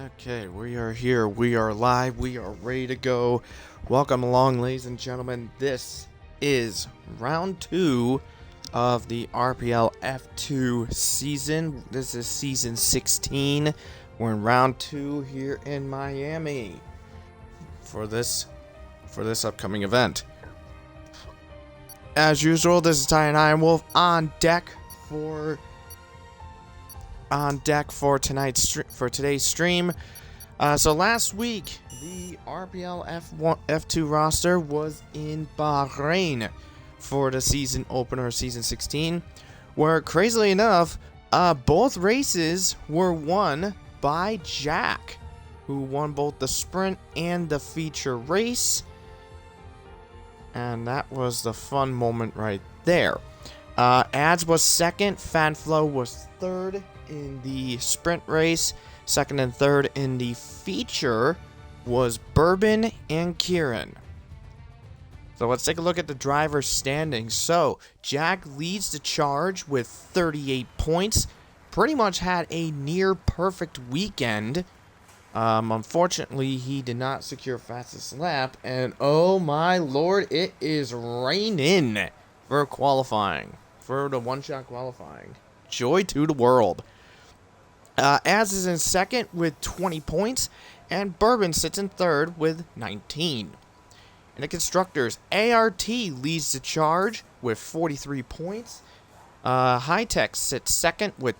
Okay, we are here. We are live. We are ready to go. Welcome along, ladies and gentlemen. This is round 2 of the RPL F2 season. This is season 16. We're in round 2 here in Miami for this upcoming event. As usual, this is Ironwolf on deck for today's stream. So last week, the RPL F2 roster was in Bahrain for the season opener, season 16, where crazily enough, both races were won by Jack, who won both the sprint and the feature race. And that was the fun moment right there. Ads was second, Fanflow was third in the sprint race. Second and third in the feature was Bourbon and Kieran. So let's take a look at the driver's standings. So Jack leads the charge with 38 points. Pretty much had a near perfect weekend. Unfortunately, he did not secure fastest lap. And oh my lord, it is raining for qualifying. For the one-shot qualifying. Joy to the world. Az is in second with 20 points, and Bourbon sits in third with 19. In the constructors, ART leads the charge with 43 points. High Tech sits second with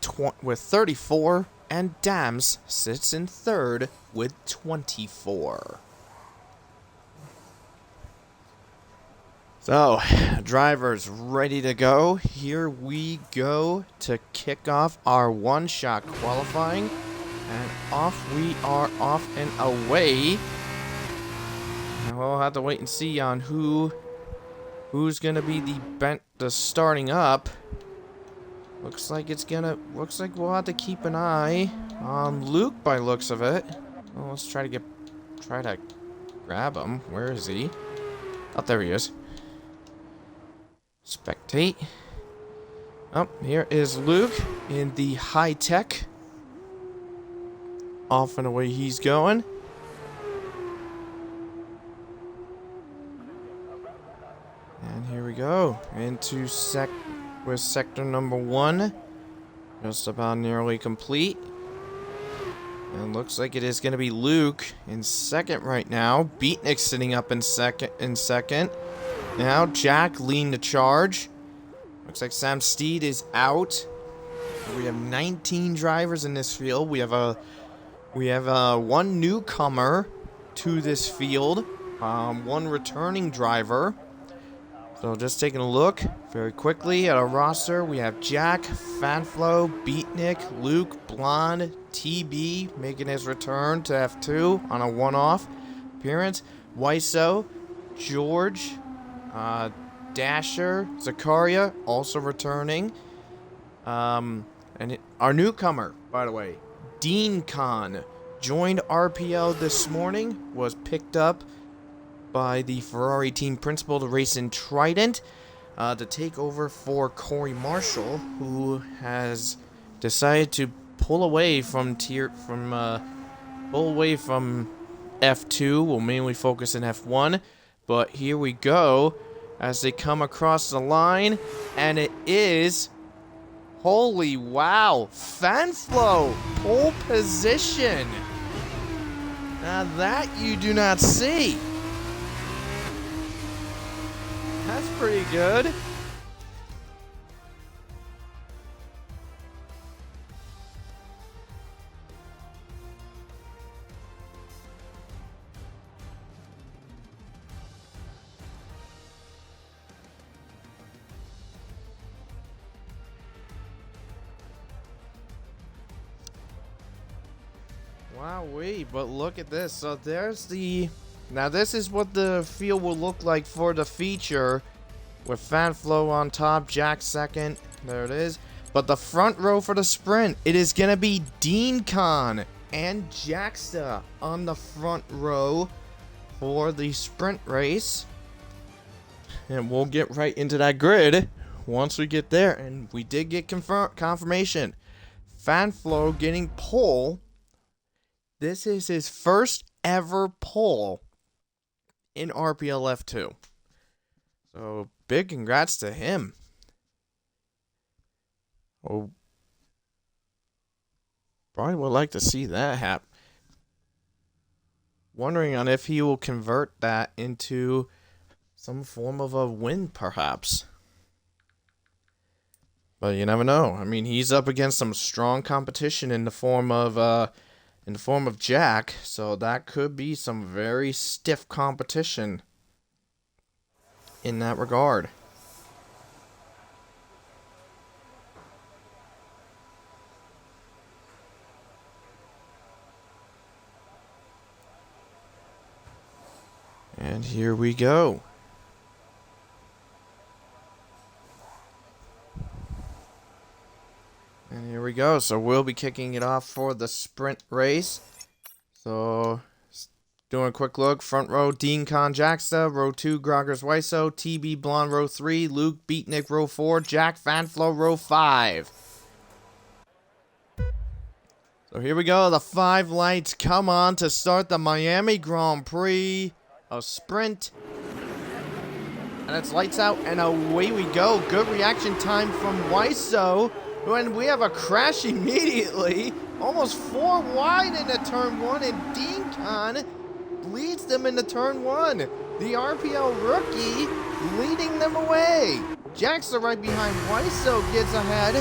34, and Dams sits in third with 24. So, drivers ready to go. Here we go to kick off our one-shot qualifying. And off we are, off and away. And we'll have to wait and see on who's gonna be the starting up. Looks like we'll have to keep an eye on Luke by looks of it. Well, let's try to grab him. Where is he? Oh, there he is. Spectate. Oh, here is Luke in the high tech. Off and away he's going. And here we go. Into sector number 1. Just about nearly complete. And looks like it is going to be Luke in second right now. Beatnik sitting up in second. Now Jack leading the charge. Looks like Sam Steed is out. We have 19 drivers in this field. We have one newcomer to this field. One returning driver. So just taking a look very quickly at our roster. We have Jack, Fanflow, Beatnik, Luke, Blonde, TB making his return to F2 on a one-off appearance. Wiso, George, Dasher, Zakaria also returning. And our newcomer, by the way, Dean Khan, joined RPL this morning, was picked up by the Ferrari team principal to race in Trident to take over for Corey Marshall, who has decided to pull away from F2. We'll mainly focus in F1, but here we go as they come across the line, and it is, holy wow, Fanflow, pole position. Now that you do not see. That's pretty good. Wowee, but look at this. So there's now this is what the field will look like for the feature, with Fanflow on top, Jack second. There it is. But the front row for the sprint, it is going to be Dean Khan and Jacksta on the front row for the sprint race. And we'll get right into that grid once we get there. And we did get confirmation. Fanflow getting pole This is his first ever pull in RPL F2. So, big congrats to him. Oh, probably would like to see that happen. Wondering on if he will convert that into some form of a win, perhaps. But you never know. I mean, he's up against some strong competition in the form of Jack, so that could be some very stiff competition in that regard. And here we go. And here we go. So we'll be kicking it off for the sprint race. So, doing a quick look. Front row, Dean Con Jacksta. Row 2, Groggers Wiso. TB Blonde, row 3. Luke Beatnik, row 4. Jack Fanflow, row 5. So here we go. The 5 lights come on to start the Miami Grand Prix. A sprint. And it's lights out and away we go. Good reaction time from Wiso. When we have a crash immediately. Almost 4 wide into turn 1. And Dean Con leads them into turn 1. The RPL rookie leading them away. Jackson right behind Wiso gets ahead.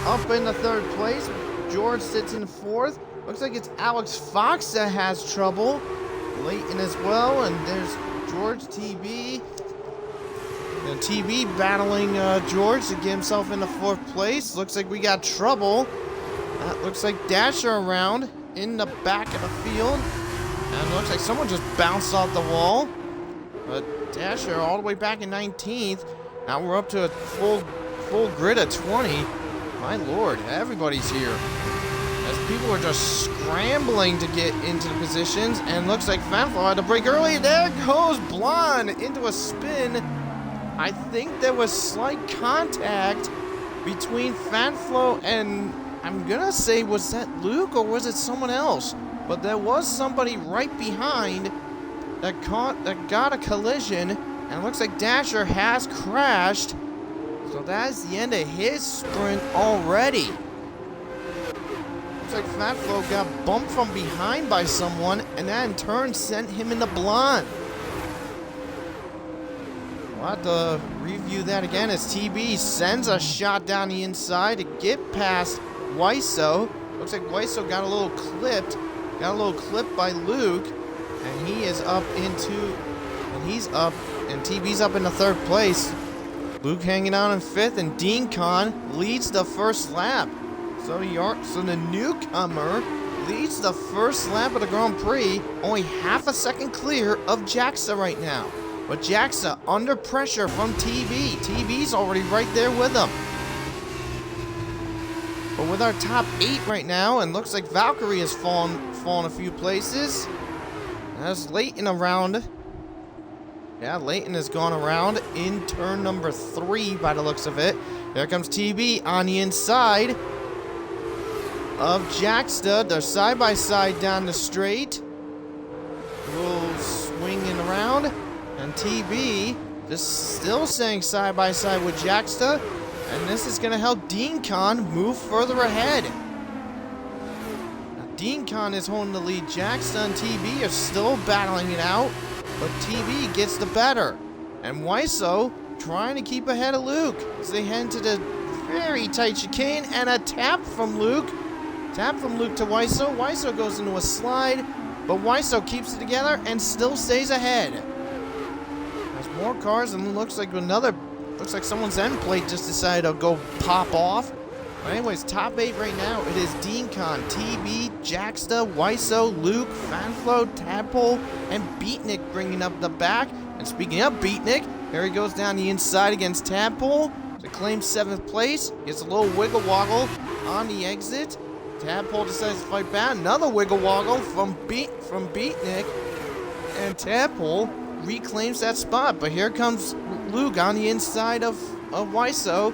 Up in the 3rd place. George sits in 4th. Looks like it's Alex Fox that has trouble. Leighton as well. And there's George TB. And TB battling George to get himself into 4th place. Looks like we got trouble. That looks like Dasher around in the back of the field. And it looks like someone just bounced off the wall. But Dasher all the way back in 19th. Now we're up to a full grid of 20. My lord, everybody's here. As people are just scrambling to get into the positions. And looks like Fanflow had to break early. There goes Blonde into a spin. I think there was slight contact between Fanflow and, I'm gonna say, was that Luke or was it someone else? But there was somebody right behind that got a collision, and it looks like Dasher has crashed. So that is the end of his sprint already. Looks like Fanflow got bumped from behind by someone, and that in turn sent him into Blonde. We'll have to review that again as TB sends a shot down the inside to get past Wiso. Looks like Wiso got a little clipped. Got a little clipped by Luke. And he is up into... And he's up... And TB's up in the 3rd place. Luke hanging out in 5th. And Dean Con leads the 1st lap. So the newcomer leads the 1st lap of the Grand Prix. Only half a second clear of Jacksa right now. But Jacksa under pressure from TB. TB's already right there with him. But with our top 8 right now, and looks like Valkyrie has fallen a few places. There's Leighton around. Yeah, Leighton has gone around in turn number 3 by the looks of it. There comes TB on the inside of Jacksta. They're side by side down the straight. We'll swinging around. And TB just still staying side by side with Jacksta. And this is going to help Dean Con move further ahead. Now, Dean Con is holding the lead. Jacksta and TB are still battling it out. But TB gets the better. And Wiso trying to keep ahead of Luke as they head into the very tight chicane. And a tap from Luke. Tap from Luke to Wiso. Wiso goes into a slide. But Wiso keeps it together and still stays ahead. More cars, and looks like someone's end plate just decided to go pop off. But anyways, top 8 right now. It is Dean Con, TB, Jacksta, Wiso, Luke, Fanflow, Tadpole, and Beatnik bringing up the back. And speaking of Beatnik, here he goes down the inside against Tadpole to claim 7th place. Gets a little wiggle woggle on the exit. Tadpole decides to fight back. Another wiggle woggle from Beatnik, and Tadpole reclaims that spot. But here comes Luke on the inside of Wiso.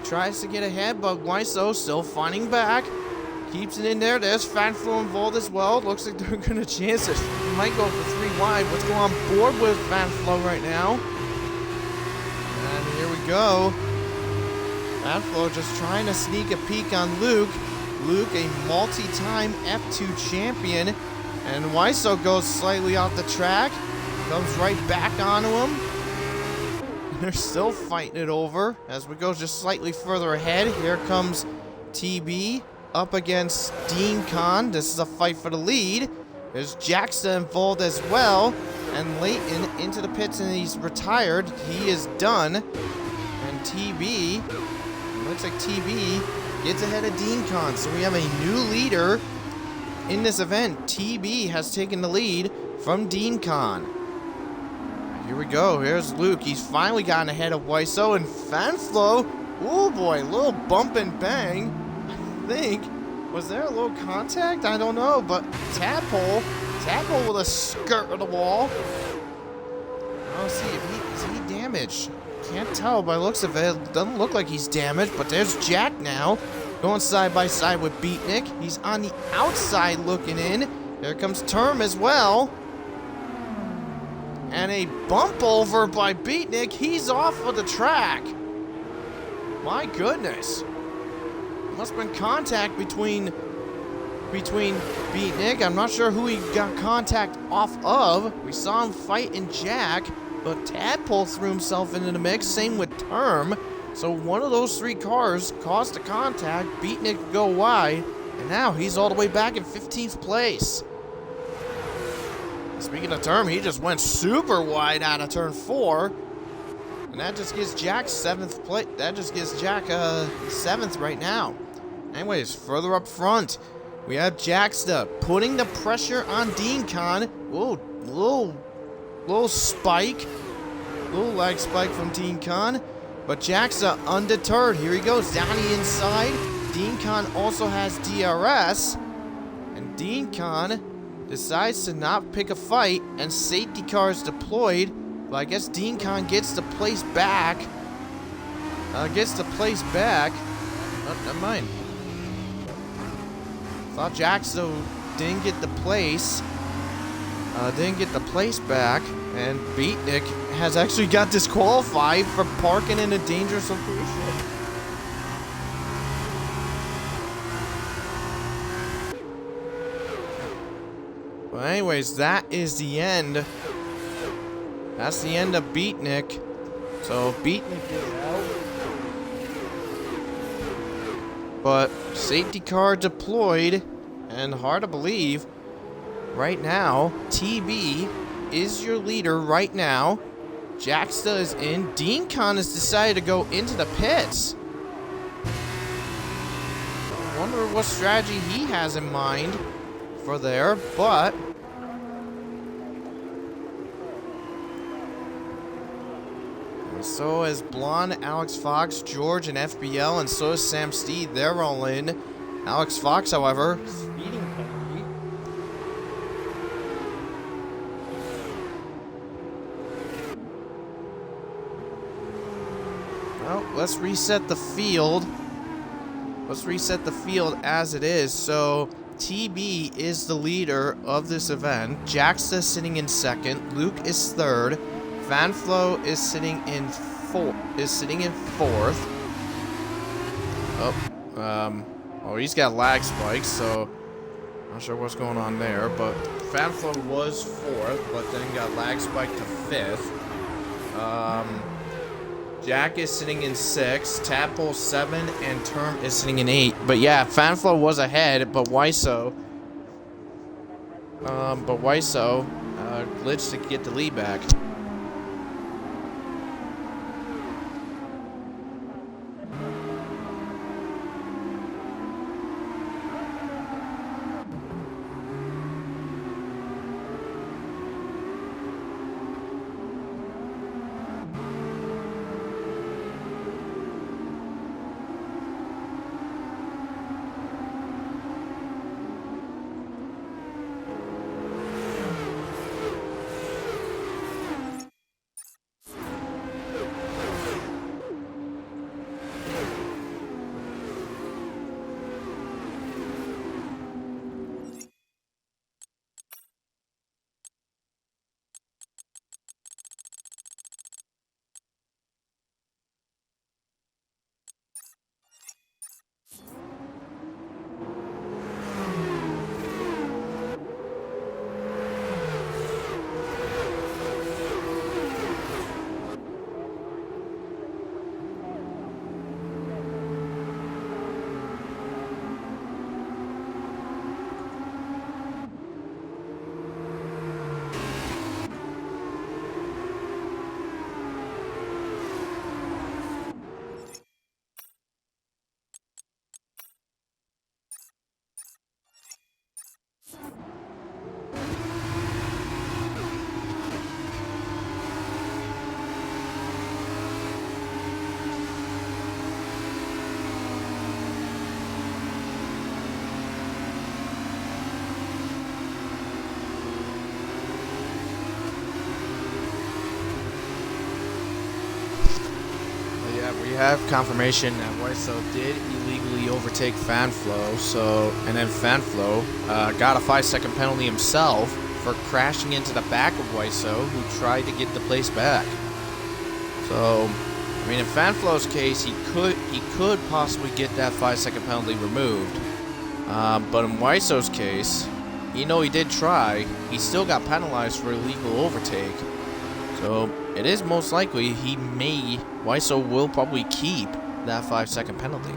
Tries to get ahead, but Wiso still fighting back. Keeps it in there. There's Fanflo involved as well. Looks like they're going to chance it. Might go for 3 wide. Let's go on board with Fanflo right now. And here we go. Fanflo just trying to sneak a peek on Luke. Luke, a multi-time F2 champion. And Wiseau goes slightly off the track. Comes right back onto him. They're still fighting it over as we go just slightly further ahead. Here comes TB up against Dean Kahn. This is a fight for the lead. There's Jackson involved as well. And Leighton into the pits, and he's retired. He is done. And TB, looks like TB gets ahead of Dean Kahn. So we have a new leader in this event. TB has taken the lead from Dean Kahn. Here we go. Here's Luke. He's finally gotten ahead of Wiseau, and Fanflo. Oh boy, little bump and bang. I think. Was there a little contact? I don't know, but Tadpole with a skirt of the wall. I'll see if is he damaged. Can't tell by the looks of it. Doesn't look like he's damaged, but there's Jack now. Going side by side with Beatnik. He's on the outside looking in. There comes Term as well. And a bump over by Beatnik. He's off of the track. My goodness. Must have been contact between Beatnik. I'm not sure who he got contact off of. We saw him fighting Jack, but Tadpole threw himself into the mix. Same with Term. So one of those 3 cars caused a contact. Beatnik to go wide, and now he's all the way back in 15th place. Speaking of Term, he just went super wide out of turn 4. And that just gives Jack 7th place. That just gives Jack 7th right now. Anyways, further up front, we have Jacksta putting the pressure on Dean Kahn. Whoa, little spike. Little leg spike from Dean Kahn. But Jacksta undeterred. Here he goes down the inside. Dean Kahn also has DRS. And Dean Kahn decides to not pick a fight, and safety car is deployed. But I guess Dean Kahn gets the place back. Oh, never mind. Thought Jackson didn't get the place. Back. And Beatnik has actually got disqualified for parking in a dangerous location. Well, anyways, that is the end. That's the end of Beatnik. So Beatnik is out. But safety car deployed, and hard to believe, right now, TB is your leader right now. Jacksta is in. Dean Kahn has decided to go into the pits. I wonder what strategy he has in mind for there, but so is Blonde, Alex Fox, George, and FBL, and so is Sam Steed. They're all in. Alex Fox, however, speeding penalty. Well, let's reset the field. Let's reset the field as it is. So TB is the leader of this event. Jacksta sitting in 2nd. Luke is 3rd. Fanflo is sitting in 4th. Oh, he's got lag spikes, so not sure what's going on there. But Fanflo was 4th, but then got lag spiked to 5th. Jack is sitting in 6th, Tadpole 7, and Term is sitting in 8. But yeah, Fanflo was ahead, but Wiseau glitched to get the lead back. have confirmation that Weiso did illegally overtake Fanflo, and then Fanflo got a 5-second penalty himself for crashing into the back of Weiso, who tried to get the place back. So, I mean, in Fanflo's case, he could possibly get that 5-second penalty removed. But in Weiso's case, even though he did try, he still got penalized for illegal overtake. So it is most likely Weiso will probably keep that 5-second penalty.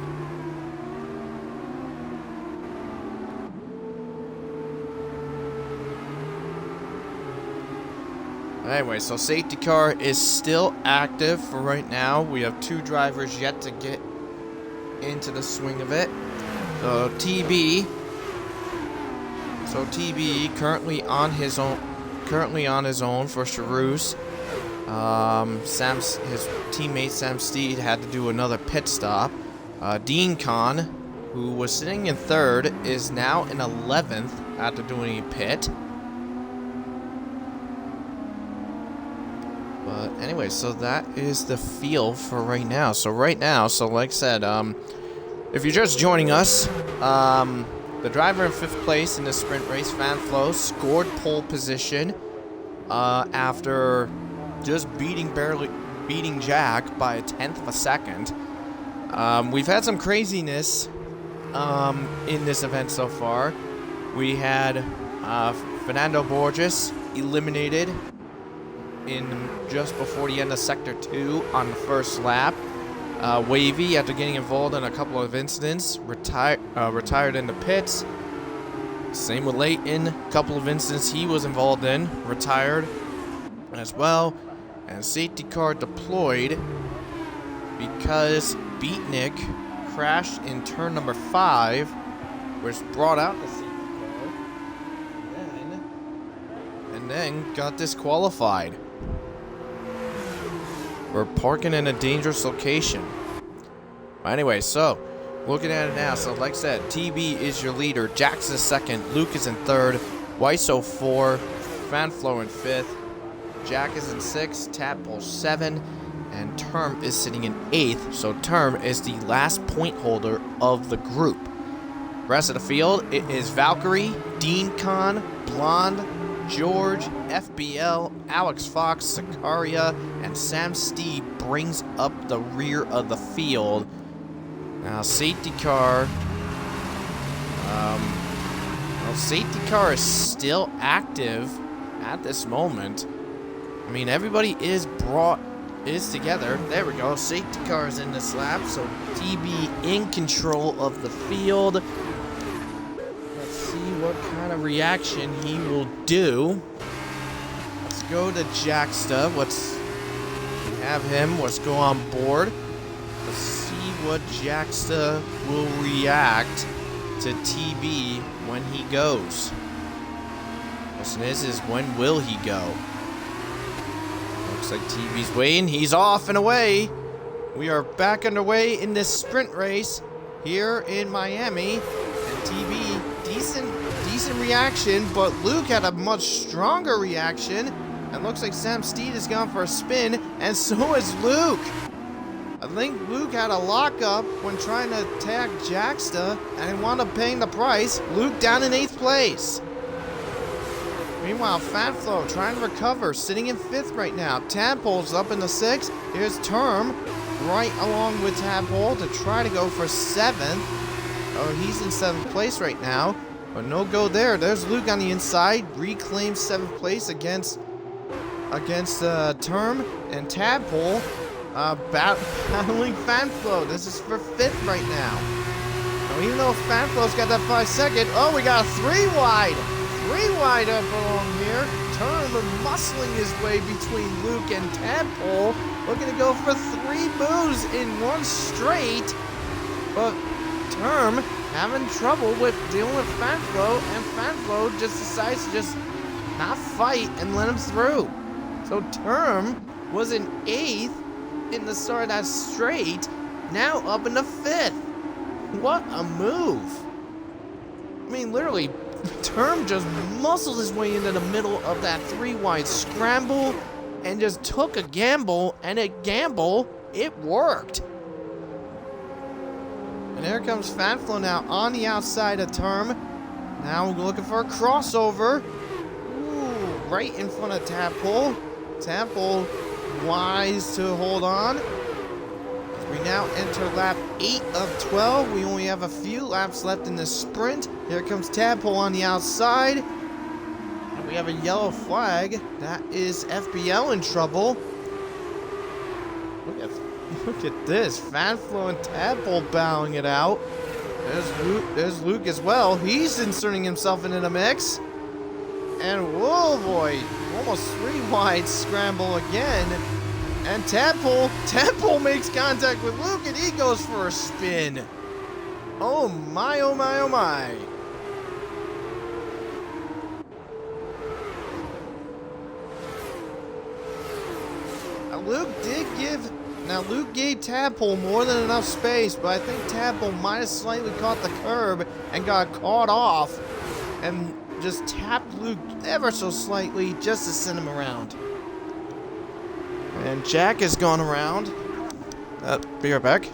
Anyway, so safety car is still active for right now. We have 2 drivers yet to get into the swing of it. So TB currently on his own for Charouse. His teammate Sam Steed had to do another pit stop. Dean Kahn, who was sitting in 3rd, is now in 11th after doing a pit. But anyway, so that is the field for right now. So like I said, if you're just joining us, the driver in 5th place in the sprint race, Fanflo, scored pole position after just barely beating Jack by 1/10 of a second. We've had some craziness in this event so far. We had Fernando Borges eliminated in just before the end of Sector 2 on the first lap. Wavy, after getting involved in a couple of incidents, retired in the pits. Same with Leighton, a couple of incidents he was involved in, retired as well. And safety car deployed because Beatnik crashed in turn number 5, was brought out the safety car, and then got disqualified for parking in a dangerous location. Anyway, so looking at it now, so like I said, TB is your leader, Jax is 2nd, Luke is in 3rd, Weiso 4, Fanflo in 5th, Jack is in 6th, Tadpole 7, and Term is sitting in 8th. So Term is the last point holder of the group. Rest of the field, it is Valkyrie, Dean Kahn, Blonde, George, FBL, Alex Fox, Sicaria, and Sam Steed brings up the rear of the field. Now safety car, safety car is still active at this moment. I mean, everybody is together. There we go. Safety car is in this lap, so TB in control of the field. Let's see what kind of reaction he will do. Let's go to Jacksta. Let's go on board. Let's see what Jacksta will react to TB when he goes. Question is when will he go? Looks like TB's waiting. He's off and away. We are back underway in this sprint race here in Miami. And TB, decent reaction, but Luke had a much stronger reaction. And looks like Sam Steed has gone for a spin, and so is Luke. I think Luke had a lockup when trying to tag Jacksta, and he wound up paying the price. Luke down in 8th place. Meanwhile, Fanflo trying to recover, sitting in 5th right now. Tadpole's up in the 6th. Here's Term right along with Tadpole to try to go for 7th. Oh, he's in 7th place right now, but no go there. There's Luke on the inside, reclaims 7th place against Term, and Tadpole battling Fanflo. This is for 5th right now. Now, even though Fanflo's got that 5-second, oh, we got a 3 wide. 3 wide up along here. Term muscling his way between Luke and Tadpole. Looking to go for 3 moves in one straight. But Term having trouble with dealing with Fanflo, and Fanflo just decides to just not fight and let him through. So Term was in 8th in the start of that straight, now up into 5th. What a move. I mean, literally, Term just muscled his way into the middle of that 3 wide scramble and just took a gamble, and it worked. And here comes Fanflo now on the outside of Term. Now we're looking for a crossover. Ooh, right in front of Tadpole. Tadpole wise to hold on. We now enter lap 8 of 12. We only have a few laps left in the sprint. Here comes Tadpole on the outside. And we have a yellow flag. That is FPL in trouble. Look at this. Fanflo and Tadpole bowing it out. There's Luke as well. He's inserting himself into the mix. And whoa boy, almost 3 wide scramble again. And Tadpole makes contact with Luke and he goes for a spin. Oh my, oh my, oh my. Luke gave Tadpole more than enough space, but I think Tadpole might have slightly caught the curb and got caught off and just tapped Luke ever so slightly just to send him around. And Jack has gone around. Be right back.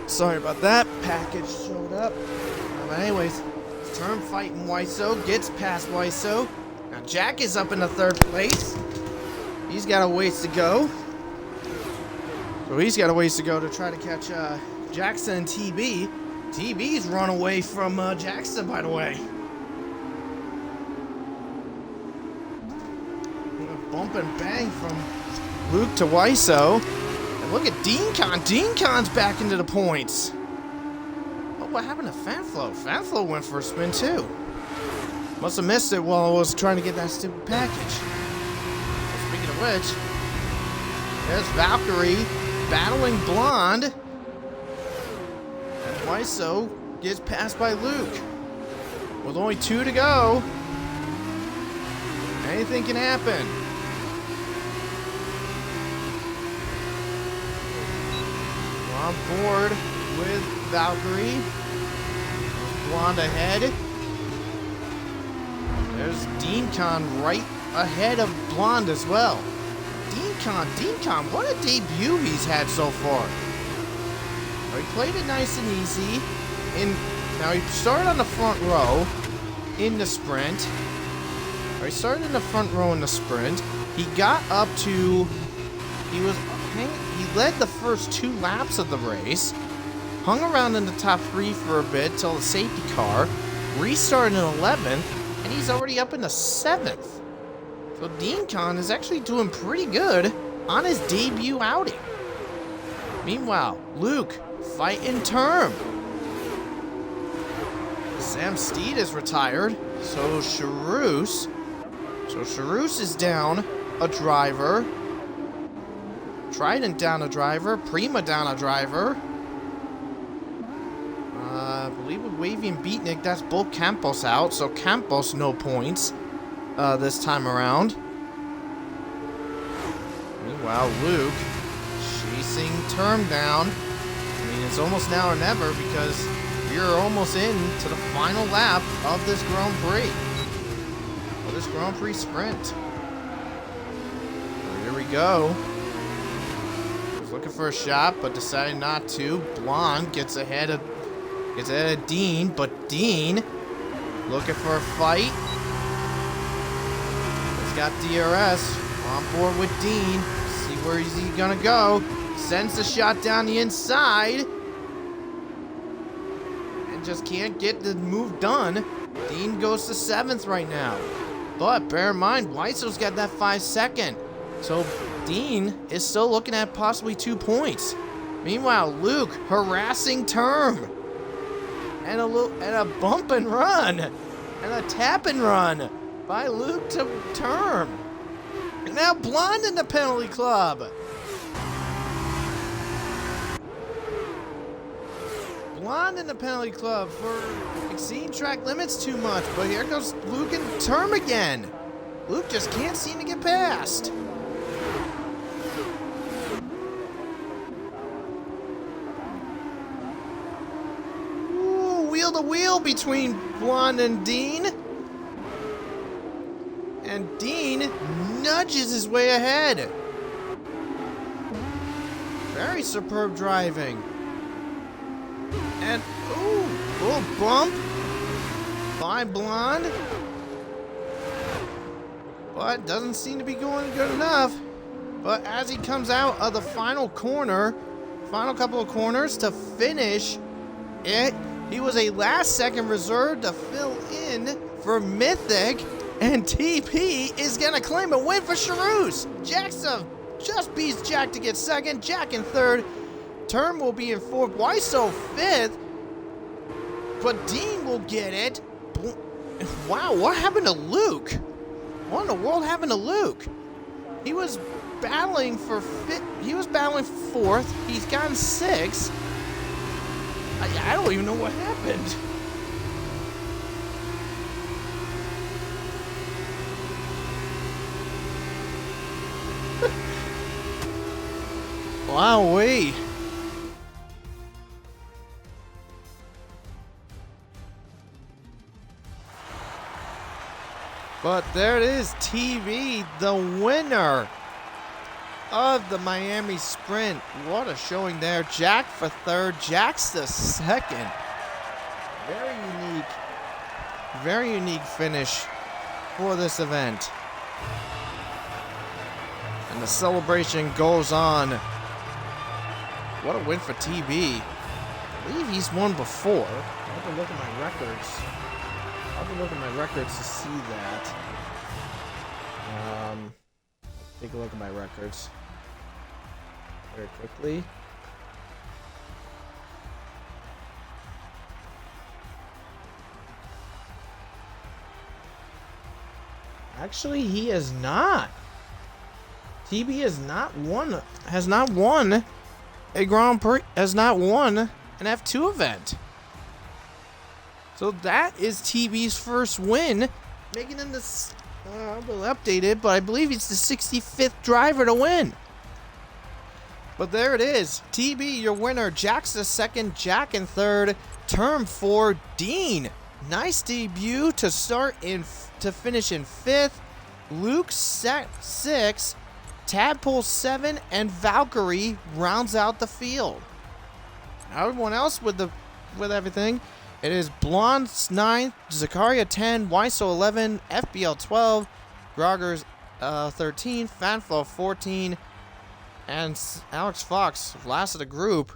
Sorry about that. Package showed up. But anyways, Term fighting Wiseau. Gets past Wiseau. Now Jack is up in the 3rd place. He's got a ways to go. So he's got a ways to go to try to catch Jackson and TB. TB's run away from Jackson, by the way. A bump and bang from Luke to Wiseau. And look at Dean Con. Dean Con's back into the points. Oh, what happened to Fanflo? Fanflo went for a spin too. Must have missed it while I was trying to get that stupid package. Speaking of which, there's Valkyrie battling Blonde. And Wiseau gets passed by Luke. With only 2 to go, anything can happen. On board with Valkyrie. Blonde ahead. There's Dean Con right ahead of Blonde as well. Dean Con, what a debut he's had so far. He played it nice and easy. Now he started on the front row in the sprint. He started in the front row in the sprint. He got up to, he led the first 2 laps of the race, hung around in the top 3 for a bit till the safety car, restarted in 11th, and he's already up in the 7th. So Dean Con is actually doing pretty good on his debut outing. Meanwhile, Luke fighting Term. Sam Steed is retired, so Charouse is down a driver. Trident down a driver. Prima down a driver. I believe with Wavy and Beatnik, that's both Campos out. So Campos no points this time around. Meanwhile, Luke chasing Term down. I mean, it's almost now or never because we're almost into the final lap of this Grand Prix. Of this Grand Prix sprint. So here we go. Was looking for a shot, but decided not to. Blonde gets ahead of Dean, but Dean looking for a fight. He's got DRS on board with Dean. See where is he gonna go? Sends the shot down the inside. And just can't get the move done. Dean goes to 7th right now. But bear in mind, Weisel's got that 5-second. So Dean is still looking at possibly 2 points. Meanwhile, Luke harassing Term. And a bump and run. And a tap and run by Luke to Term. And now Blonde in the penalty club. Blonde in the penalty club for exceeding track limits too much, but here goes Luke and Term again. Luke just can't seem to get past. Ooh, wheel to wheel between Blonde and Dean. And Dean nudges his way ahead. Very superb driving. And, ooh, little bump by Blonde. But doesn't seem to be going good enough. But as he comes out of the final couple of corners to finish it, he was a last-second reserve to fill in for Mythic. And TP is going to claim a win for Charouz. Just beats Jack to get 2nd, Jack in 3rd. Term will be in 4th. Why so 5th? But Dean will get it. Wow, what happened to Luke? What in the world happened to Luke? He was battling for 5th. He was battling for 4th. He's gotten 6th. I don't even know what happened. Wowee. But there it is, TV, the winner of the Miami Sprint. What a showing there. Jack for 3rd, Jack's the 2nd. Very unique finish for this event. And the celebration goes on. What a win for TB. I believe he's won before. I have to look at my records. To see that. Take a look at my records very quickly. Actually, he has not. TB has not won a Grand Prix, has not won an F2 event. So that is TB's first win, making him this, we'll update it, but I believe he's the 65th driver to win. But there it is. TB, your winner. Jack's the 2nd, Jack in 3rd, Term 4, Dean. Nice debut to finish in 5th. Luke 6th, Tadpole 7, and Valkyrie rounds out the field. Everyone else with everything. It is Blonde's 9th, Zakaria 10, Weiso 11, FBL 12, Grogger's 13, Fanflo 14, and Alex Fox, last of the group,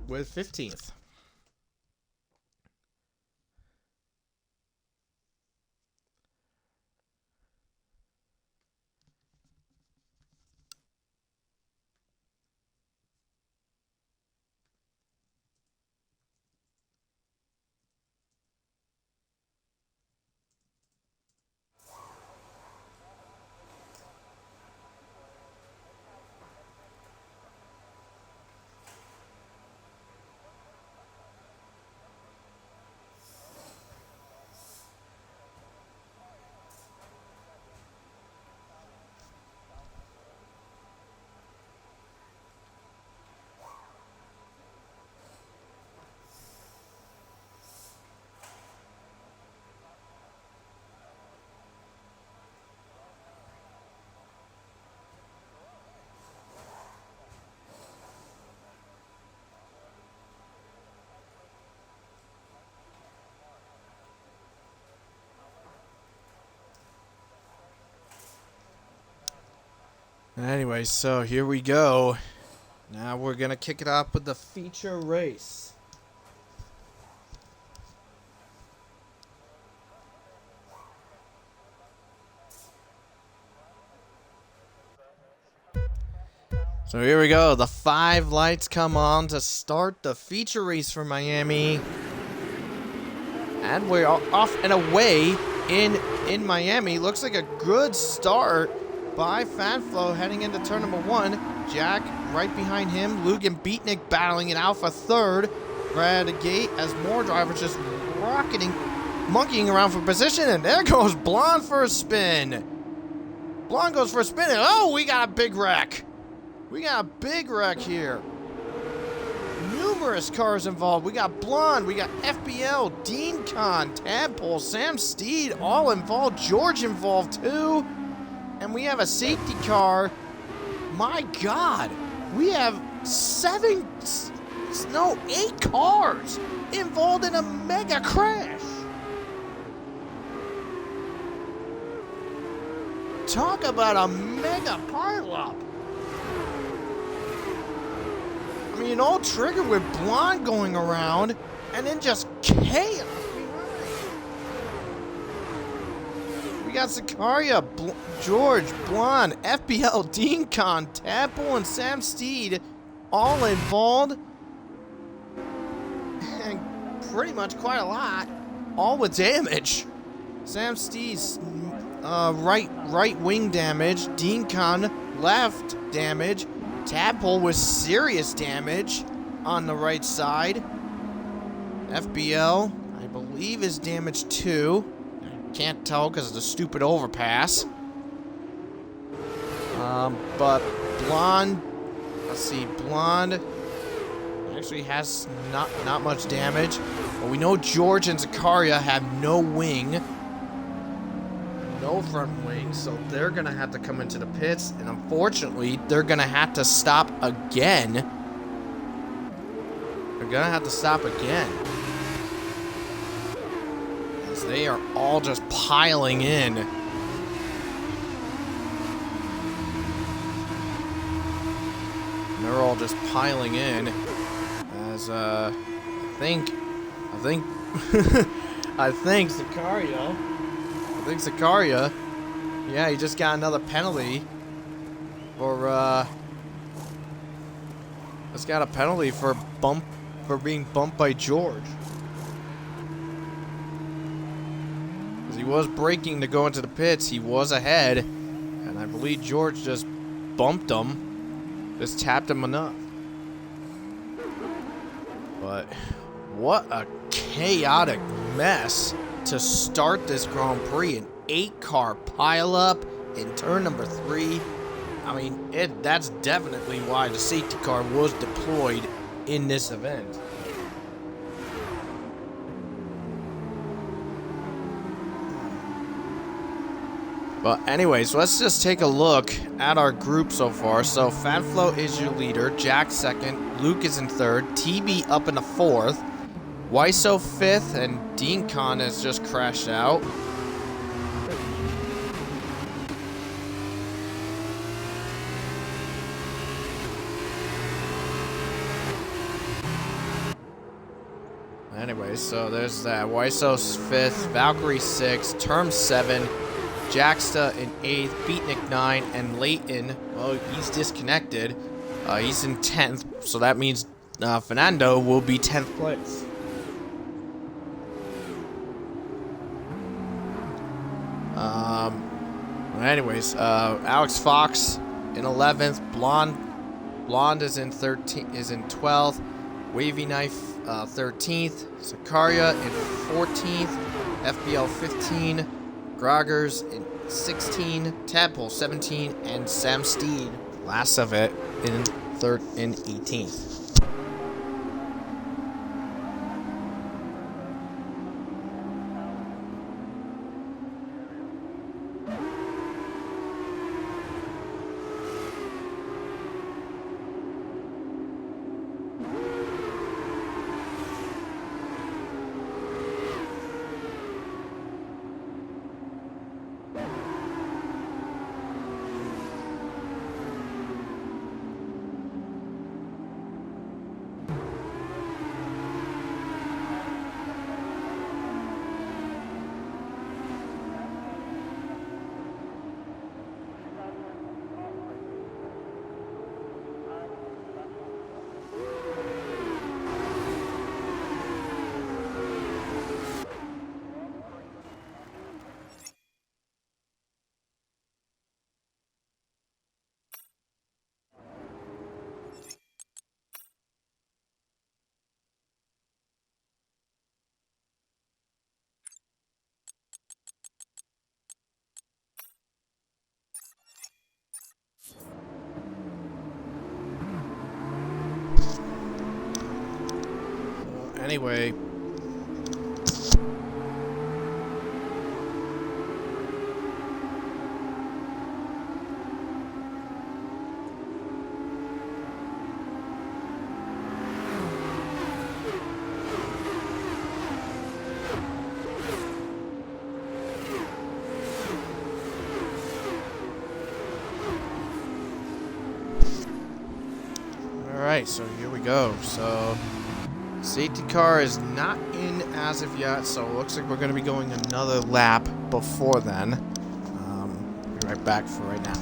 with 15th. Anyway, so here we go. Now we're gonna kick it off with the feature race. So here we go. The 5 lights come on to start the feature race for Miami. And we're off and away in Miami. Looks like a good start by Fanflow heading into turn number 1. Jack right behind him. Luke and Beatnik battling it out for third. Right at the gate as more drivers just monkeying around for position. And there goes Blonde for a spin. Blonde goes for a spin. And oh, we got a big wreck. We got a big wreck here. Numerous cars involved. We got Blonde, we got FPL, Dean Con, Tadpole, Sam Steed, all involved. George involved too. And we have a safety car. My God, we have 8 cars involved in a mega crash. Talk about a mega pileup. I mean, all triggered with Blonde going around, and then just chaos behind. We got Zakaria, George, Blonde, FBL, Dean Con, Tadpole, and Sam Steed all involved. And pretty much quite a lot. All with damage. Sam Steed's right wing damage. Dean Con left damage. Tadpole with serious damage on the right side. FBL, I believe, is damaged too. I can't tell because of the stupid overpass. But Blonde, let's see, Blonde actually has not much damage. But we know George and Zakaria have no wing. No front wing, so they're gonna have to come into the pits, and unfortunately, they're gonna have to stop again. They're gonna have to stop again. As they are all just piling in. And they're all just piling in. As, I think Zakaria, yeah, he just got another penalty for, just got a penalty for being bumped by George. Because he was braking to go into the pits, he was ahead, and I believe George just bumped him, just tapped him enough. But what a chaotic mess to start this Grand Prix. An 8-car pileup in turn number 3. I mean, that's definitely why the safety car was deployed in this event. But anyways, let's just take a look at our group so far. So Fanflow is your leader, Jack second, Luke is in third, TB up in the 4th, Wiso 5th, and Dean Con has just crashed out. Anyways, so there's that. Wiso's 5th, Valkyrie 6th, Term 7, Jacksta in 8th, Beatnik 9, and Leighton, well, he's disconnected. He's in 10th, so that means Fernando will be 10th place. Anyways, Alex Fox in 11th, Blonde is in 12th, Wavy Knife 13th, Zakaria in 14th, FBL 15, Groggers in 16, Tadpole 17, and Sam Steed, last of it, in 18th. Anyway. Alright, so here we go. So, safety car is not in as of yet, so it looks like we're going to be going another lap before then. Be right back for right now.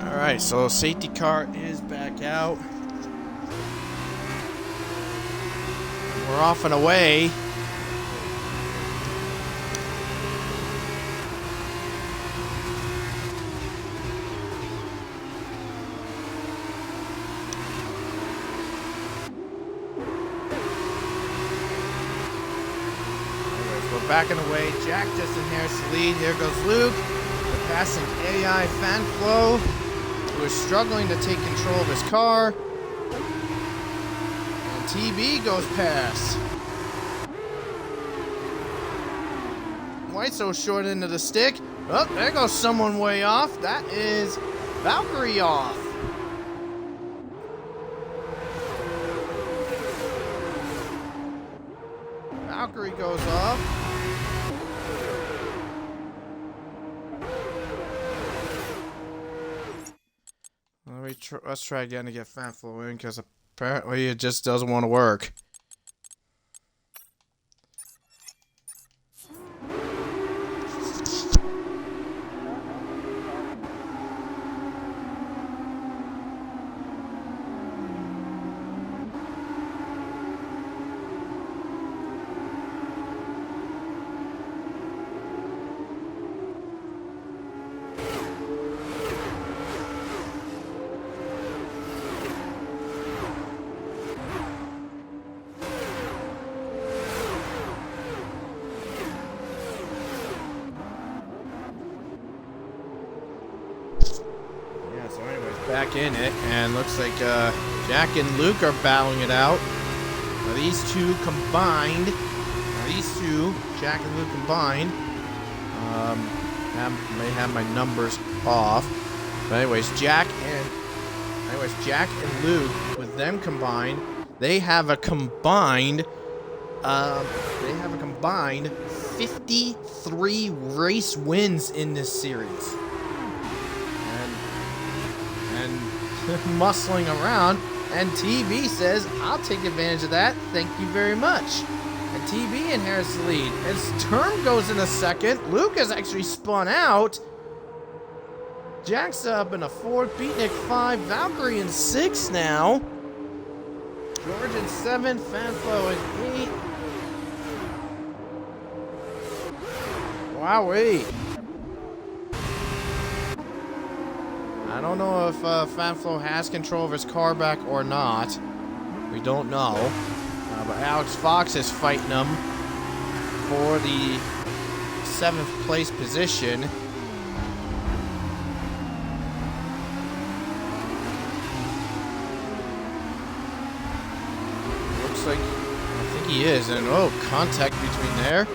Alright, so safety car is back out. We're off and away. Anyways, we're backing away. Jack just inherits the lead. Here goes Luke. We're passing AI Fan Flow, who is struggling to take control of his car. And TB goes past. Why so short into the stick? Oh, there goes someone way off. That is Valkyrie off. Valkyrie goes off. Let's try again to get Fan Flow in, because apparently it just doesn't want to work. Back in it, and looks like Jack and Luke are battling it out. Now these two combined, Jack and Luke combined, may have my numbers off. But anyways, Jack and Luke, with them combined, they have a combined They have a combined 53 race wins in this series. And muscling around, and TB says, I'll take advantage of that, thank you very much. And TB inherits the lead. As Term goes in a second, Luke has actually spun out. Jack's up in a 4th, Beatnik 5, Valkyrie in 6 now. George in 7, Fanflo in 8. Wowee. I don't know if Fanflo has control of his car back or not. We don't know. But Alex Fox is fighting him for the 7th place position. Looks like, I think he is, and oh, contact between there.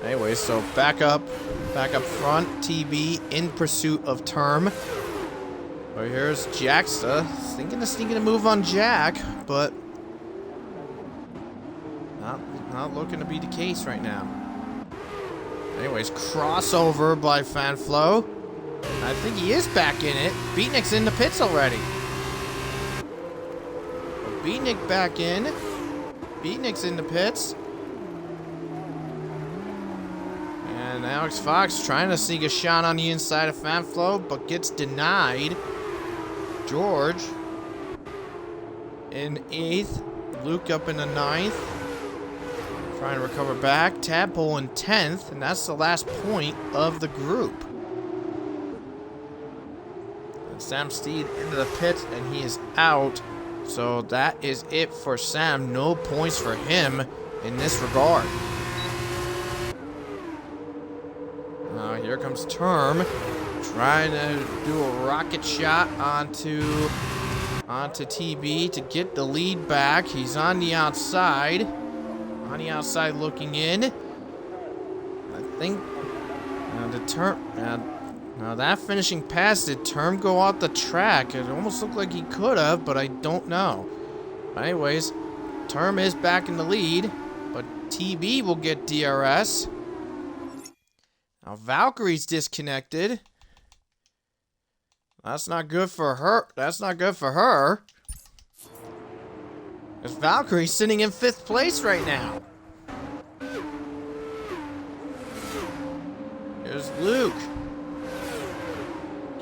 Anyway, so back up front, TB in pursuit of Term. But here's Jacksta, thinking of sneaking a move on Jack, but not looking to be the case right now. Anyways, crossover by Fanflo. I think he is back in it. Beatnik's in the pits already. Beatnik back in. Beatnik's in the pits. And Alex Fox trying to sneak a shot on the inside of Fanflo, but gets denied. George in 8th. Luke up in the 9th. Trying to recover back. Tadpole in 10th, and that's the last point of the group. And Sam Steed into the pits, and he is out. So that is it for Sam. No points for him in this regard. Here comes Term, trying to do a rocket shot onto TB to get the lead back. He's on the outside. Looking in. I think now that finishing pass, did Term go off the track? It almost looked like he could have, but I don't know. But anyways, Term is back in the lead, but TB will get DRS. Now Valkyrie's disconnected. That's not good for her. Because Valkyrie's sitting in 5th place right now. Here's Luke.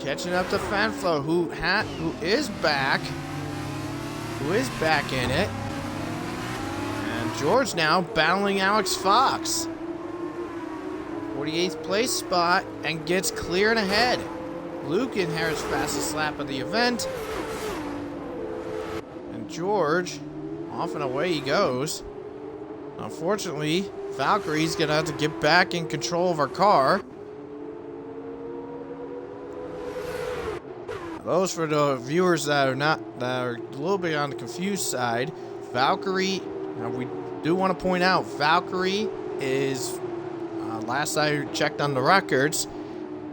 Catching up to Fanflo, who is back. Who is back in it. And George now battling Alex Fox. 48th place spot and gets cleared ahead. Luke inherits fastest lap of the event. And George, off and away he goes. Unfortunately, Valkyrie's gonna have to get back in control of her car. Those for the viewers that are a little bit on the confused side, Valkyrie, we do want to point out, Valkyrie is, last I checked on the records,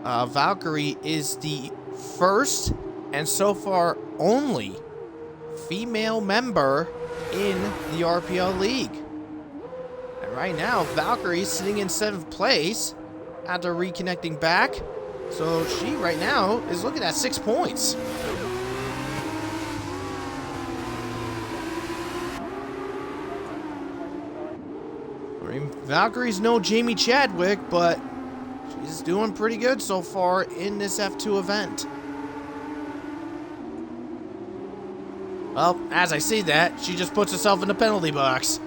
Valkyrie is the first and so far only female member in the RPL League. And right now, Valkyrie is sitting in 7th place after reconnecting back. So she right now is looking at 6 points. I mean, Valkyrie's no Jamie Chadwick, but she's doing pretty good so far in this F2 event. Well, as I say that, she just puts herself in the penalty box.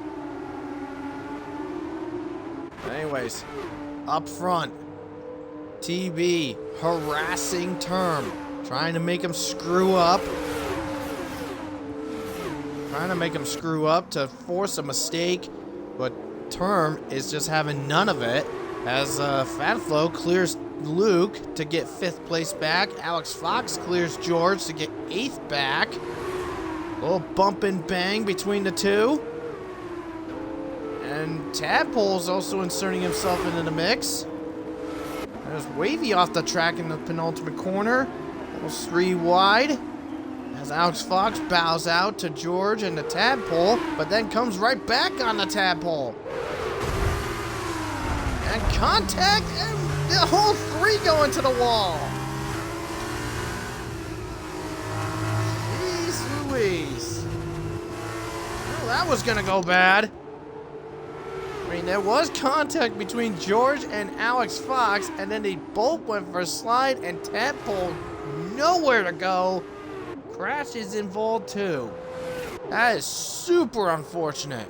Anyways, up front, TB harassing Term, trying to make him screw up. To force a mistake, but Term is just having none of it as Fanflo clears Luke to get 5th place back. Alex Fox clears George to get 8th back. A little bump and bang between the two. And Tadpole's also inserting himself into the mix. There's Wavy off the track in the penultimate corner. Almost 3 wide. As Alex Fox bows out to George and the tadpole, but then comes right back on the tadpole. And contact, and the whole three go into the wall. Jeez Louise. Well, that was gonna go bad. I mean, there was contact between George and Alex Fox, and then they both went for a slide, and tadpole nowhere to go. Crash is involved too. That is super unfortunate.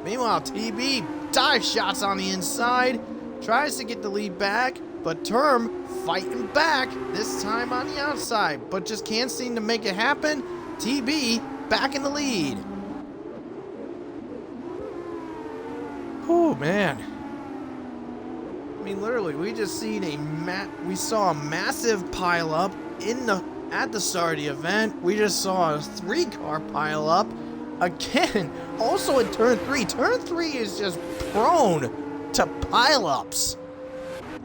Meanwhile, TB dive shots on the inside, tries to get the lead back, but Term fighting back, this time on the outside, but just can't seem to make it happen. TB back in the lead. Oh man. I mean, literally, we just seen we saw a massive pileup at the start of the event. We just saw a 3-car pileup again. Also in turn 3. Turn 3 is just prone to pileups.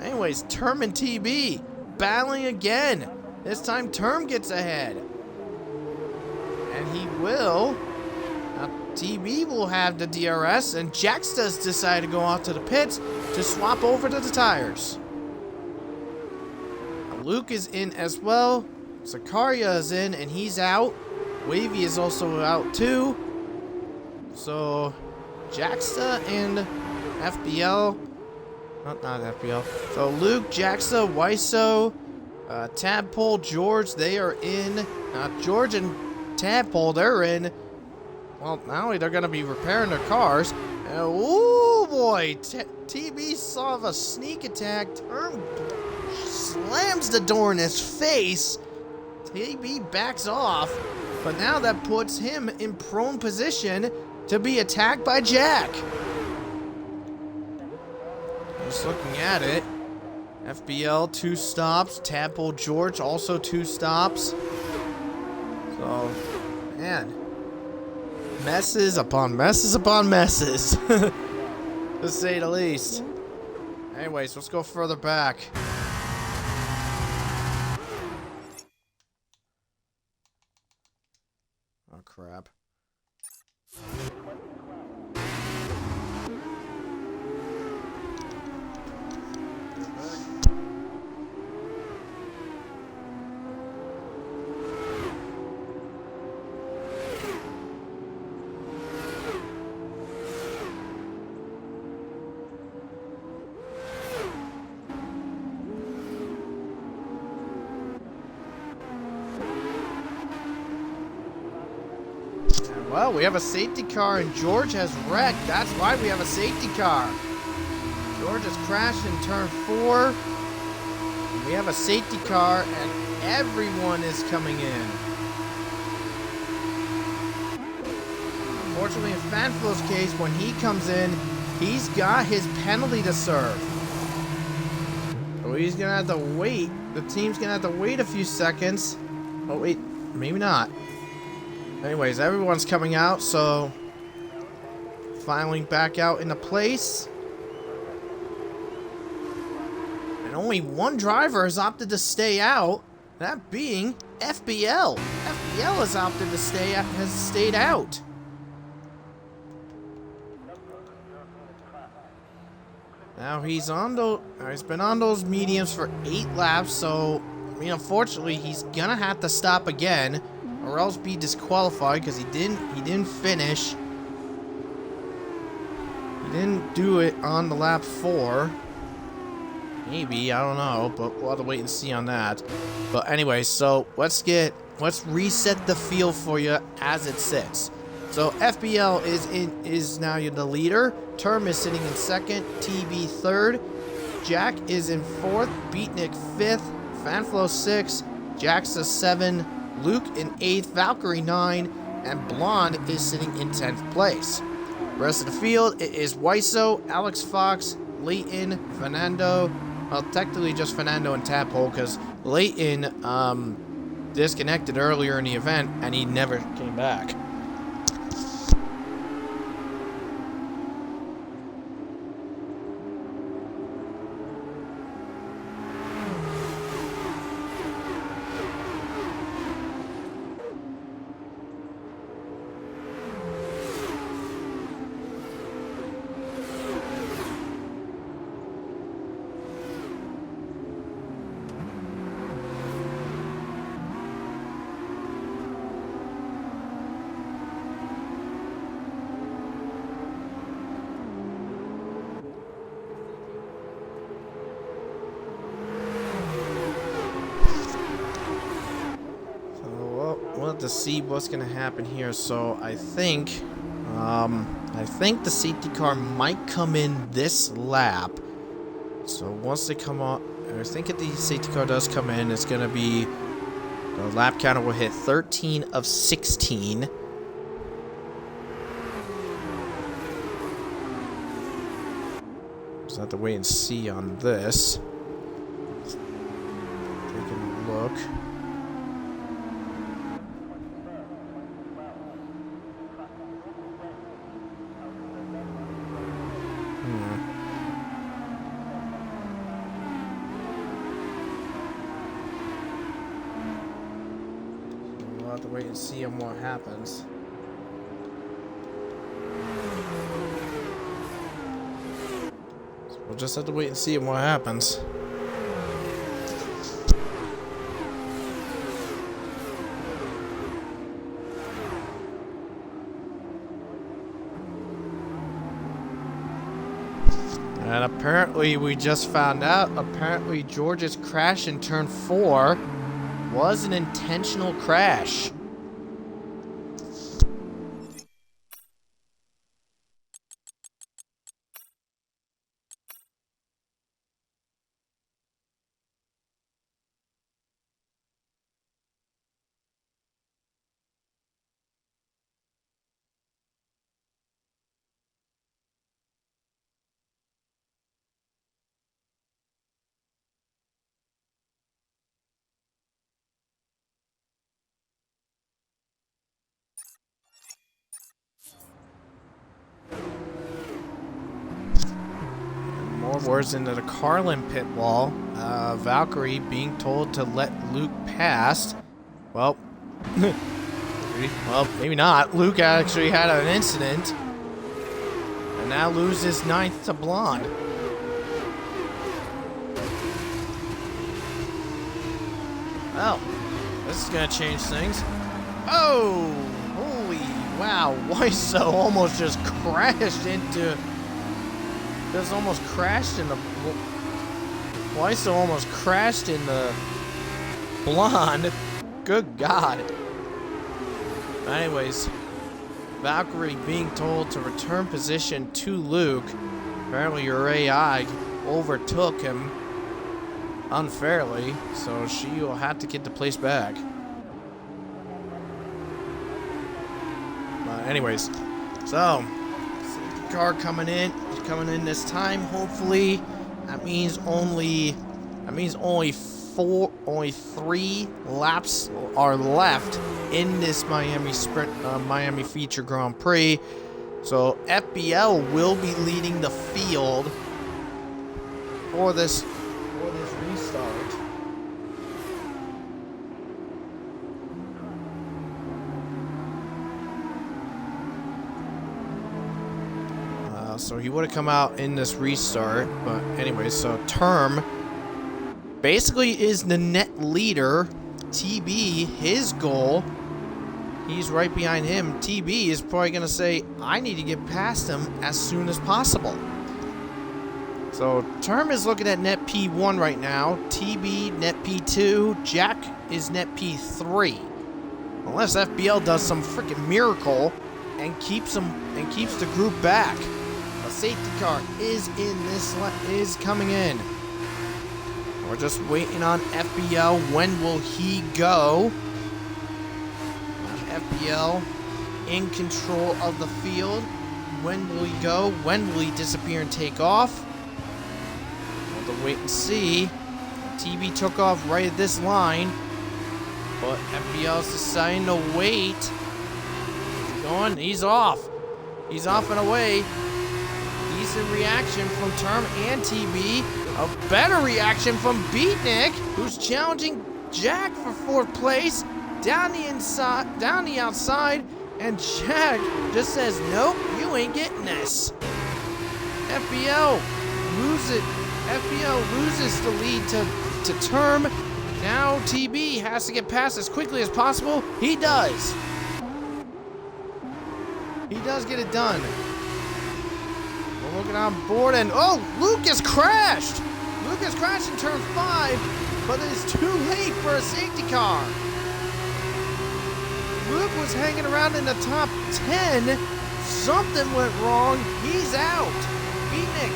Anyways, Term and TB battling again. This time Term gets ahead. And he will. Now, TB will have the DRS, and Jax does decide to go out to the pits to swap over to the tires. Now, Luke is in as well. Zakaria is in, and he's out. Wavy is also out too. So, Jaxa and FBL. Not FBL. So, Luke, Jaxa, Wiso, Tadpole, George, they are in. George and Tadpole, they're in. Well, not only they're going to be repairing their cars. Oh boy, TB saw a sneak attack. Term slams the door in his face. TB backs off, but now that puts him in prone position to be attacked by Jack. Just looking at it, FBL 2 stops, Tadpole George also 2 stops. So, man, messes upon messes upon messes, to say the least. Anyways, let's go further back. Oh, crap. Well, we have a safety car and George has wrecked. That's why we have a safety car. George has crashed in turn 4. We have a safety car and everyone is coming in. Unfortunately, in Fanflow's case, when he comes in, he's got his penalty to serve. So he's going to have to wait. The team's going to have to wait a few seconds. Oh, wait. Maybe not. Anyways, everyone's coming out, so filing back out into place. And only one driver has opted to stay out, that being FBL. FBL has opted to has stayed out. Now he's been on those mediums for 8 laps, so I mean, unfortunately, he's gonna have to stop again, or else be disqualified because he didn't finish. He didn't do it on the lap 4. Maybe, I don't know, but we'll have to wait and see on that. But anyway, so let's reset the field for you as it sits. So FBL is now the leader. Term is sitting in 2nd, TB 3rd, Jack is in 4th, Beatnik 5th, Fanflow 6th, Jaxa 7, Luke in 8th, Valkyrie 9, and Blonde is sitting in 10th place. Rest of the field, it is Wiso, Alex Fox, Leighton, Fernando. Well, technically just Fernando and Tadpole, because Leighton disconnected earlier in the event and he never came back. out to see what's gonna happen here. So I think the safety car might come in this lap. So once they come on, I think if the safety car does come in, it's gonna be the lap counter will hit 13 of 16. Just have to wait and see on this. Taking a look. We'll have to wait and see on what happens. We'll just have to wait and see what happens. And apparently we just found out, apparently George's crash in turn 4 was an intentional crash. More words into the Carlin pit wall. Valkyrie being told to let Luke pass. Well, well, maybe not. Luke actually had an incident. And now loses 9th to Blonde. Well, this is going to change things. Oh, holy wow. Weiso almost just crashed into... This almost crashed in the... Weiso almost crashed in the Blonde. Good God. Anyways, Valkyrie being told to return position to Luke. Apparently your AI overtook him unfairly, so she will have to get the place back. But anyways, so safety car coming in this time. Hopefully, that means only 3 laps are left in this Miami Feature Grand Prix. So FPL will be leading the field for this restart. So he would have come out in this restart, but anyway, so Term basically is the net leader. TB, his goal, he's right behind him. TB is probably going to say, I need to get past him as soon as possible. So Term is looking at net P1 right now. TB, net P2. Jack is net P3. Unless FBL does some freaking miracle and keeps the group back. A safety car is coming in. We're just waiting on FBL. When will he go? FBL in control of the field. When will he go? When will he disappear and take off? We'll have to wait and see. TB took off right at this line, but FBL's deciding to wait. He's going. He's off. He's off and away. Decent reaction from Term and TB. A better reaction from Beatnik, who's challenging Jack for 4th place. Down the outside, and Jack just says, nope, you ain't getting this. FBL loses the lead to Term. Now TB has to get past as quickly as possible. He does. He does get it done. We're looking on board, and oh, Lucas crashed! Lucas crashed in turn 5, but it is too late for a safety car. Luke was hanging around in the top 10. Something went wrong. He's out. Beatnik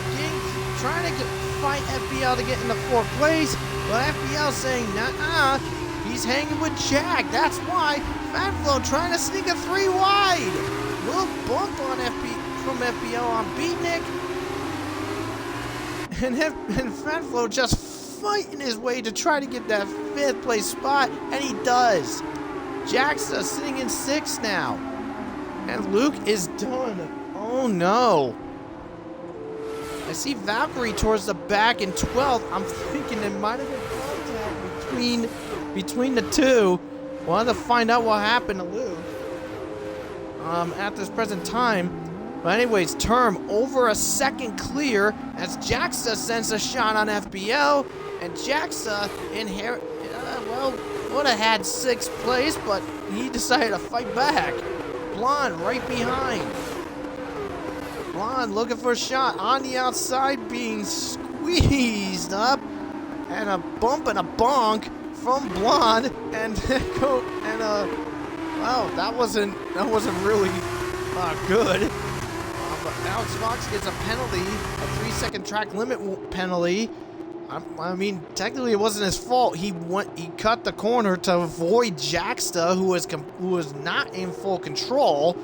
trying to fight FPL to get into 4th place, but FPL saying, nah, he's hanging with Jack. That's why Fatflow trying to sneak a 3 wide. Little bump on from FPL on Beatnik. And Fatflow just fighting his way to try to get that 5th place spot, and he does. Jack's sitting in 6th now. And Luke is done. Oh no. I see Valkyrie towards the back in 12th. I'm thinking there might have been contact between the two. We'll have to find out what happened to Luke at this present time. But anyways, Term over a 2nd clear as Jaxa sends a shot on FBL. And Jaxa would have had 6th place, but he decided to fight back. Blonde right behind. Blonde looking for a shot on the outside, being squeezed up, and a bump and a bonk from Blonde, well, that wasn't really good. But Alex Fox gets a penalty, a 3-second track limit penalty. I mean, technically it wasn't his fault. He cut the corner to avoid Jaxta, who was not in full control.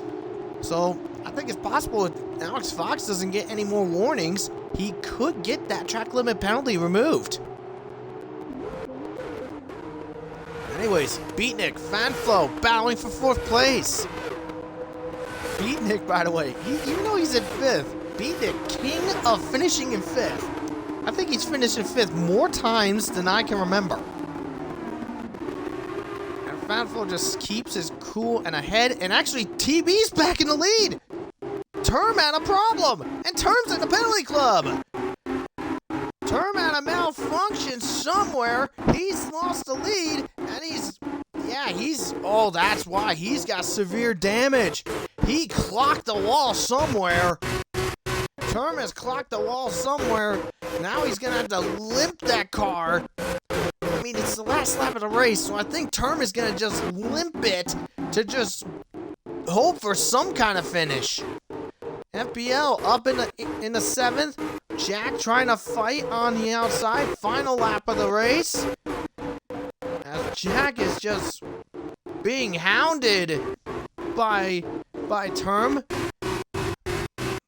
So I think it's possible if Alex Fox doesn't get any more warnings, he could get that track limit penalty removed. Anyways, Beatnik, Fanflow battling for 4th place. Beatnik, by the way, even though he's in 5th, Beatnik, king of finishing in 5th. I think he's finished in 5th more times than I can remember. And Fanflow just keeps his cool and ahead, and actually TB's back in the lead. Term had a problem, and Term's in the penalty club. Term had a malfunction somewhere. He's lost the lead, and that's why he's got severe damage. He clocked the wall somewhere. Term has clocked the wall somewhere. Now he's gonna have to limp that car. I mean, it's the last lap of the race, so I think Term is gonna just limp it to just hope for some kind of finish. FPL up in the 7th. Jack trying to fight on the outside. Final lap of the race. As Jack is just being hounded by Term.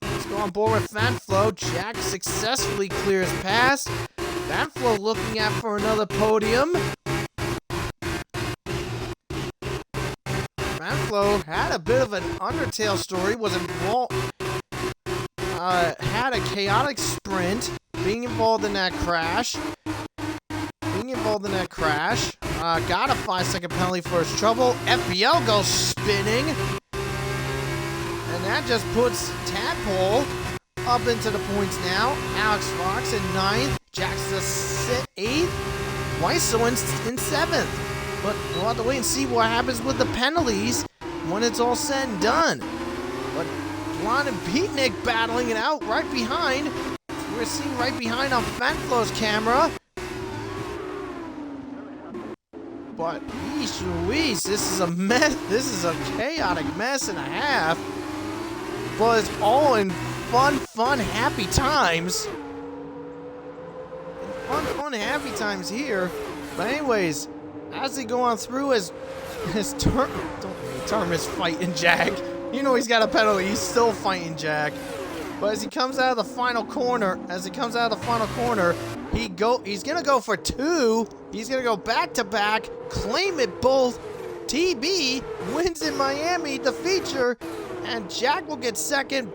Let's go on board with Fanflow. Jack successfully clears past. Fanflow looking at for another podium. Fanflow had a bit of an Undertale story. Was involved. Had a chaotic sprint. Being involved in that crash. Got a 5-second penalty for his trouble. FBL goes spinning. And that just puts Tadpole up into the points now. Alex Fox in 9th. Jackson 8th. Weiso in 7th. But we'll have to wait and see what happens with the penalties when it's all said and done. But Blonde and Beatnik battling it out right behind. We're seeing right behind on Fanflow's camera. But, yeesh Louise, this is a mess. This is a chaotic mess and a half. But it's all in fun, happy times. Fun, happy times here. But anyways, as they go on through, his Term is fighting Jack. You know he's got a penalty. He's still fighting Jack. But as he comes out of the final corner, he's gonna go for 2. He's gonna go back to back, claim it both. TB wins in Miami, the feature, and Jack will get 2nd.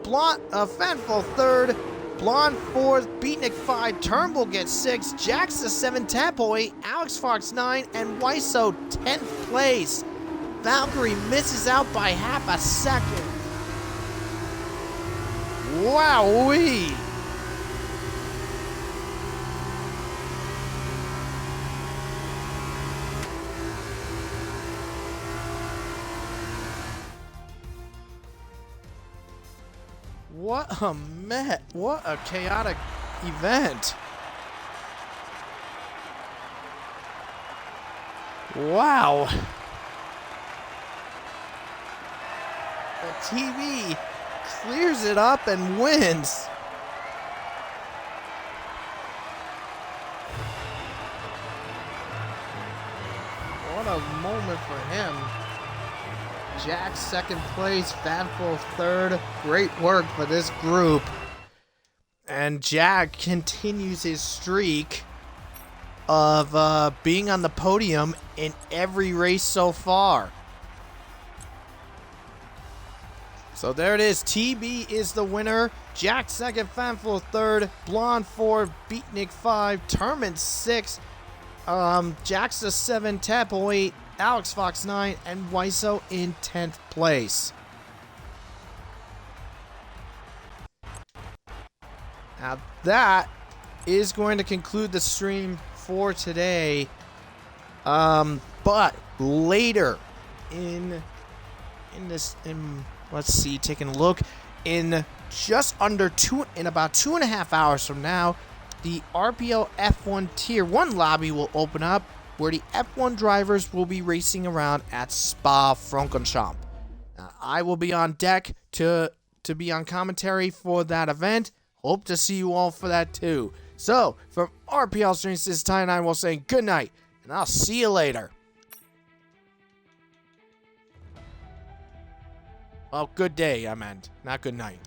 Fanful 3rd, Blonde 4th, Beatnik 5, Turnbull gets 6, Jack's the 7, Tadpole 8, Alex Fox 9, and Weiso 10th place. Valkyrie misses out by half a second. Wowee! What a chaotic event. Wow. TV clears it up and wins. What a moment for him. Jack second place, Fanful third. Great work for this group. And Jack continues his streak of being on the podium in every race so far. So there it is. TB is the winner. Jack second, Fanful third, Blonde 4, Beatnik 5, Termin 6, Jack's 7, Tadpole 8, Alex Fox 9, and Wiso in 10th place. Now that is going to conclude the stream for today. But later in let's see, taking a look, in about 2.5 hours from now, the RPL F1 Tier 1 lobby will open up, where the F1 drivers will be racing around at Spa-Francorchamps. I will be on deck to be on commentary for that event. Hope to see you all for that too. So, from RPL Streams, this is Ty and I will say good night, and I'll see you later. Well, good day, I meant, not good night.